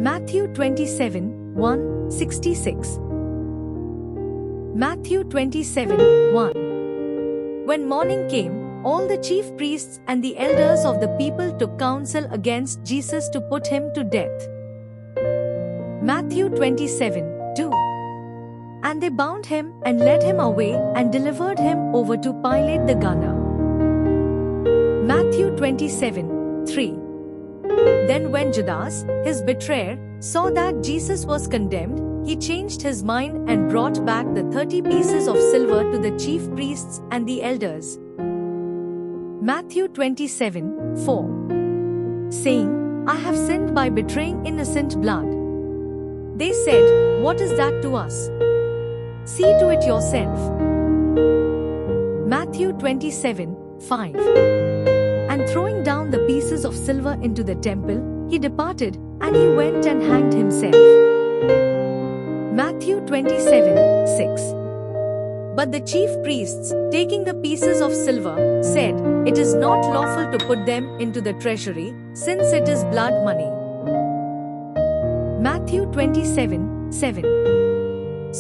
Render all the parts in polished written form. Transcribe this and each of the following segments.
Matthew 27:1-66. Matthew 27:1. When morning came, all the chief priests and the elders of the people took counsel against Jesus to put him to death. Matthew 27:2. And they bound him and led him away and delivered him over to Pilate the governor. Matthew 27:3. Then when Judas, his betrayer, saw that Jesus was condemned, he changed his mind and brought back the 30 pieces of silver to the chief priests and the elders. Matthew 27:4. Saying, I have sinned by betraying innocent blood. They said, what is that to us? See to it yourself. Matthew 27:5. And throwing down the pieces of silver into the temple, he departed, and he went and hanged himself. Matthew 27:6. But the chief priests, taking the pieces of silver, said, It is not lawful to put them into the treasury, since it is blood money. Matthew 27:7.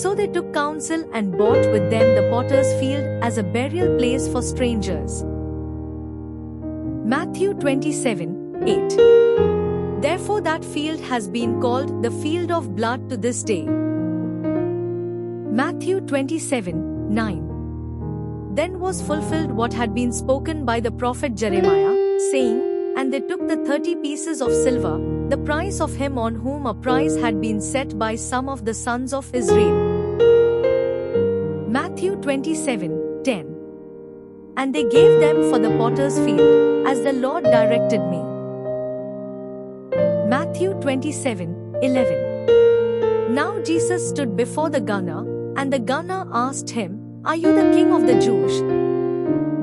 So they took counsel and bought with them the potter's field as a burial place for strangers. Matthew 27:8. Therefore that field has been called the field of blood to this day. Matthew 27:9. Then was fulfilled what had been spoken by the prophet Jeremiah, saying, And they took the 30 pieces of silver, the price of him on whom a price had been set by some of the sons of Israel. Matthew 27:10. And they gave them for the potter's field, as the Lord directed me. Matthew 27:11. Now Jesus stood before the governor, and the governor asked him, Are you the king of the Jews?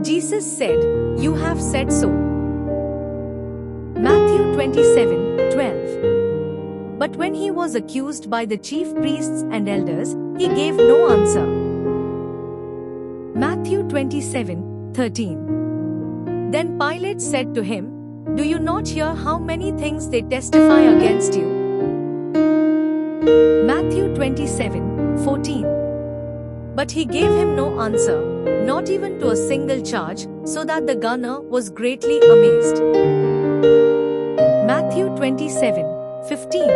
Jesus said, You have said so. Matthew 27:12. But when he was accused by the chief priests and elders, he gave no answer. Matthew 27:13. Then Pilate said to him, Do you not hear how many things they testify against you? Matthew 27:14. But he gave him no answer, not even to a single charge, so that the governor was greatly amazed. Matthew 27:15.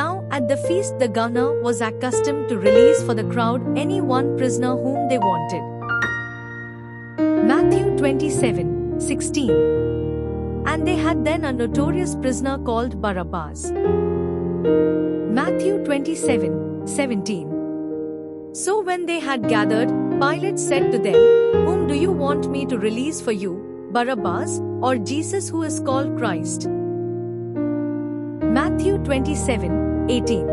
Now at the feast the governor was accustomed to release for the crowd any one prisoner whom they wanted. Matthew 27:16. And they had then a notorious prisoner called Barabbas. Matthew 27:17. So when they had gathered, Pilate said to them, Whom do you want me to release for you, Barabbas, or Jesus who is called Christ? Matthew 27:18.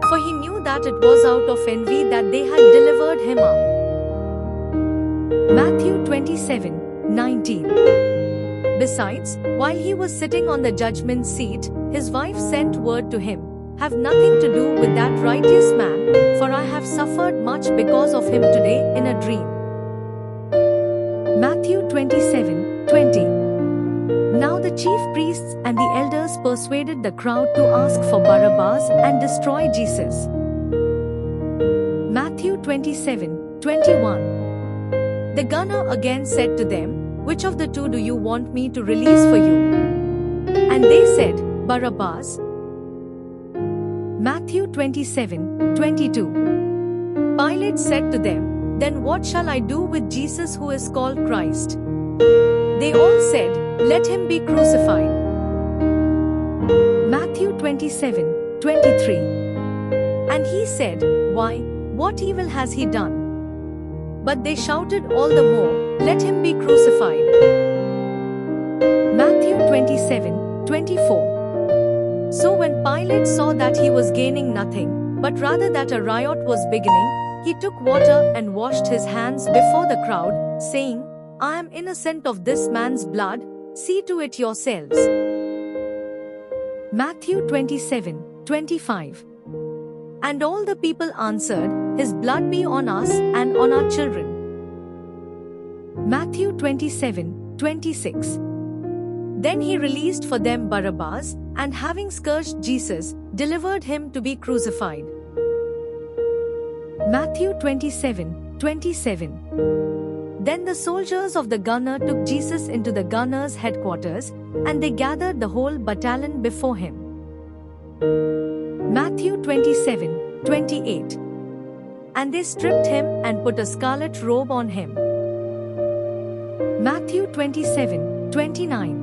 For he knew that it was out of envy that they had delivered him up. Matthew 27:19. Besides, while he was sitting on the judgment seat, his wife sent word to him, Have nothing to do with that righteous man, for I have suffered much because of him today in a dream. Matthew 27:20. Now the chief priests and the elders persuaded the crowd to ask for Barabbas and destroy Jesus. Matthew 27:21. The governor again said to them, Which of the two do you want me to release for you? And they said, Barabbas. Matthew 27:22. Pilate said to them, Then what shall I do with Jesus who is called Christ? They all said, Let him be crucified. Matthew 27:23. And he said, Why, what evil has he done? But they shouted all the more, Let him be crucified. Matthew 27:24. So when Pilate saw that he was gaining nothing, but rather that a riot was beginning, he took water and washed his hands before the crowd, saying, I am innocent of this man's blood, see to it yourselves. Matthew 27:25. And all the people answered, His blood be on us and on our children. Matthew 27:26. Then he released for them Barabbas, and having scourged Jesus, delivered him to be crucified. Matthew 27:27. Then the soldiers of the governor took Jesus into the governor's headquarters, and they gathered the whole battalion before him. Matthew 27:28. And they stripped him and put a scarlet robe on him. Matthew 27:29.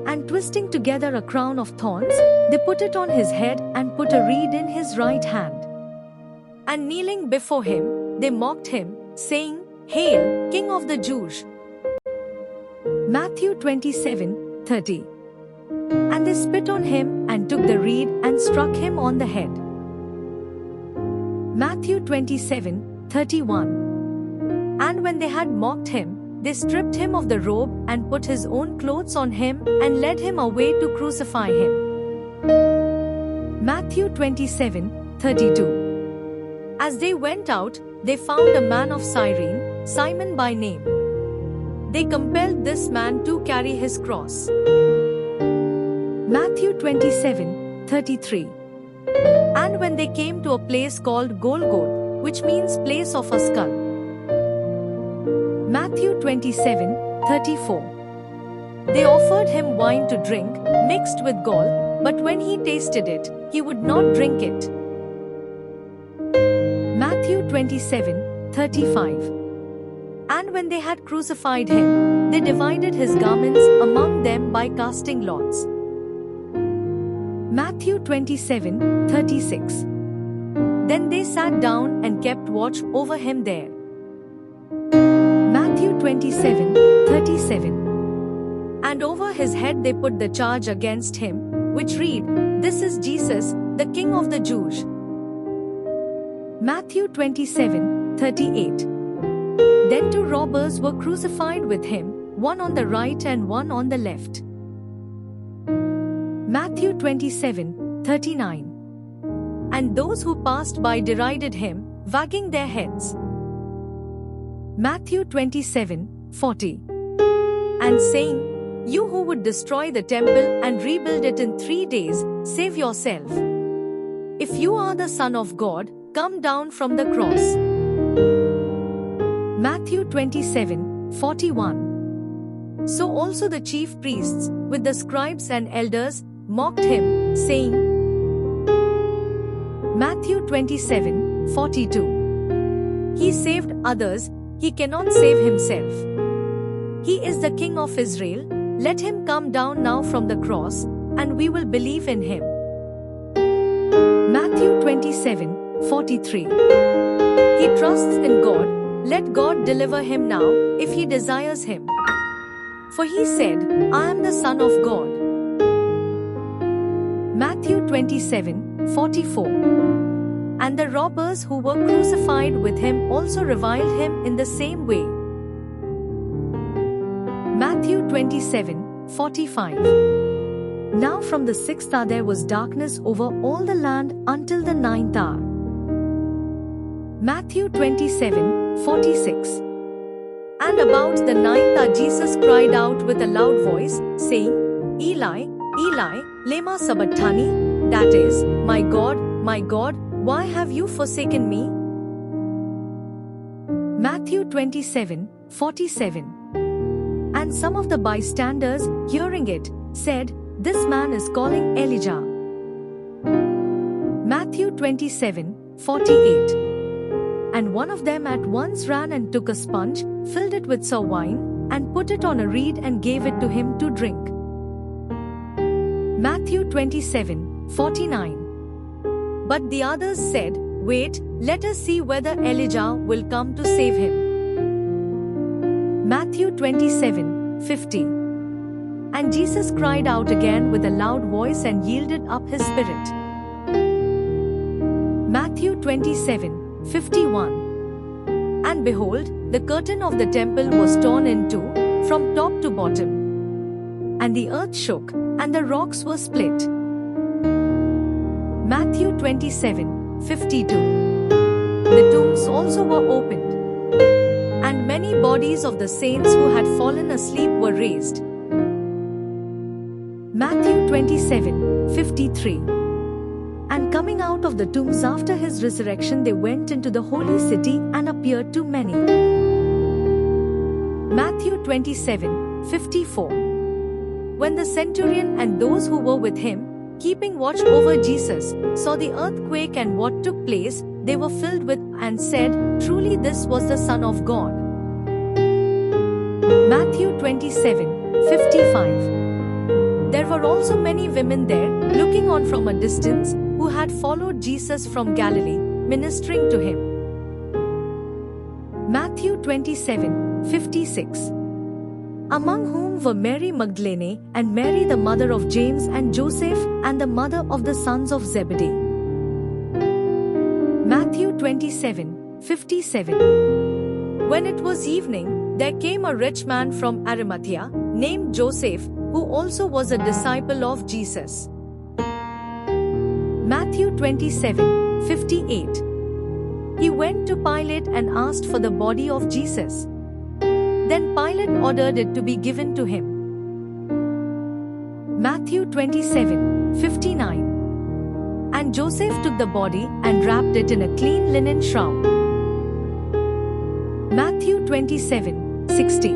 And twisting together a crown of thorns, they put it on his head and put a reed in his right hand. And kneeling before him, they mocked him, saying, Hail, King of the Jews! Matthew 27:30. And they spit on him and took the reed and struck him on the head. Matthew 27:31. And when they had mocked him, they stripped him of the robe and put his own clothes on him and led him away to crucify him. Matthew 27:32. As they went out, they found a man of Cyrene, Simon by name. They compelled this man to carry his cross. Matthew 27:33. And when they came to a place called Golgotha, which means place of a skull. Matthew 27:34. They offered him wine to drink, mixed with gall, but when he tasted it, he would not drink it. Matthew 27:35. And when they had crucified him, they divided his garments among them by casting lots. Matthew 27:36. Then they sat down and kept watch over him there. Matthew 27:37. And over his head they put the charge against him, which read, This is Jesus, the King of the Jews. Matthew 27:38. Then two robbers were crucified with him, one on the right and one on the left. Matthew 27:39. And those who passed by derided him, wagging their heads. Matthew 27:40. And saying, You who would destroy the temple and rebuild it in 3 days, save yourself. If you are the Son of God, come down from the cross. Matthew 27:41. So also the chief priests, with the scribes and elders, mocked him, saying, Matthew 27:42. He saved others, he cannot save himself. He is the King of Israel, let him come down now from the cross, and we will believe in him. Matthew 27:43. He trusts in God, let God deliver him now, if he desires him. For he said, I am the Son of God. Matthew 27:44. And the robbers who were crucified with him also reviled him in the same way. Matthew 27:45. Now from the 6th hour there was darkness over all the land until the 9th hour. Matthew 27:46. And about the 9th hour Jesus cried out with a loud voice, saying, Eli, Eli, lema sabachthani, that is, my God, why have you forsaken me? Matthew 27:47. And some of the bystanders, hearing it, said, This man is calling Elijah. Matthew 27:48. And one of them at once ran and took a sponge, filled it with sour wine, and put it on a reed and gave it to him to drink. Matthew 27:49. But the others said, Wait, let us see whether Elijah will come to save him. Matthew 27:50. And Jesus cried out again with a loud voice and yielded up his spirit. Matthew 27:51. And behold, the curtain of the temple was torn in two, from top to bottom. And the earth shook, and the rocks were split. Matthew 27:52. The tombs also were opened. And many bodies of the saints who had fallen asleep were raised. Matthew 27:53. And coming out of the tombs after his resurrection, they went into the holy city and appeared to many. Matthew 27:54. When the centurion and those who were with him, keeping watch over Jesus, saw the earthquake and what took place, they were filled with and said, "Truly this was the Son of God." Matthew 27:55. There were also many women there, looking on from a distance, who had followed Jesus from Galilee, ministering to him. Matthew 27:56. Among whom were Mary Magdalene, and Mary the mother of James and Joseph, and the mother of the sons of Zebedee. Matthew 27:57. When it was evening, there came a rich man from Arimathea, named Joseph, who also was a disciple of Jesus. Matthew 27:58. He went to Pilate and asked for the body of Jesus. Then Pilate ordered it to be given to him. Matthew 27:59. And Joseph took the body and wrapped it in a clean linen shroud. Matthew 27:60.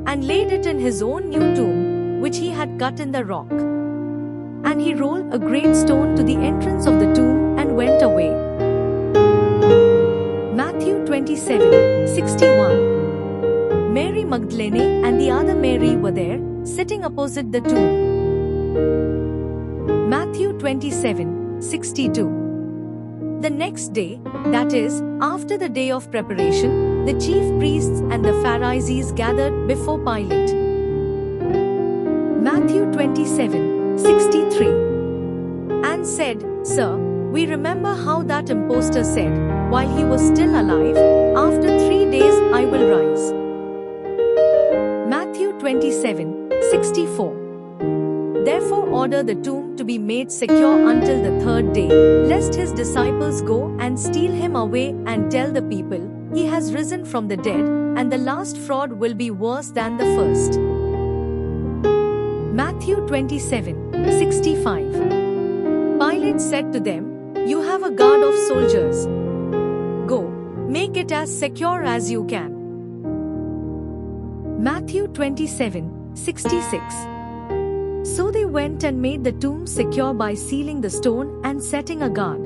And laid it in his own new tomb, which he had cut in the rock. And he rolled a great stone to the entrance of the tomb and went away. Matthew 27:61. Mary Magdalene and the other Mary were there, sitting opposite the tomb. Matthew 27:62. The next day, that is, after the day of preparation, the chief priests and the Pharisees gathered before Pilate. Matthew 27:63. And said, "Sir, we remember how that impostor said, while he was still alive, 'After 3 days I will rise.'" Matthew 27:64. Therefore order the tomb to be made secure until the 3rd day, lest his disciples go and steal him away and tell the people, "He has risen from the dead," and the last fraud will be worse than the first. Matthew 27:65. Pilate said to them, "You have a guard of soldiers. Go, make it as secure as you can." Matthew 27:66. So they went and made the tomb secure by sealing the stone and setting a guard.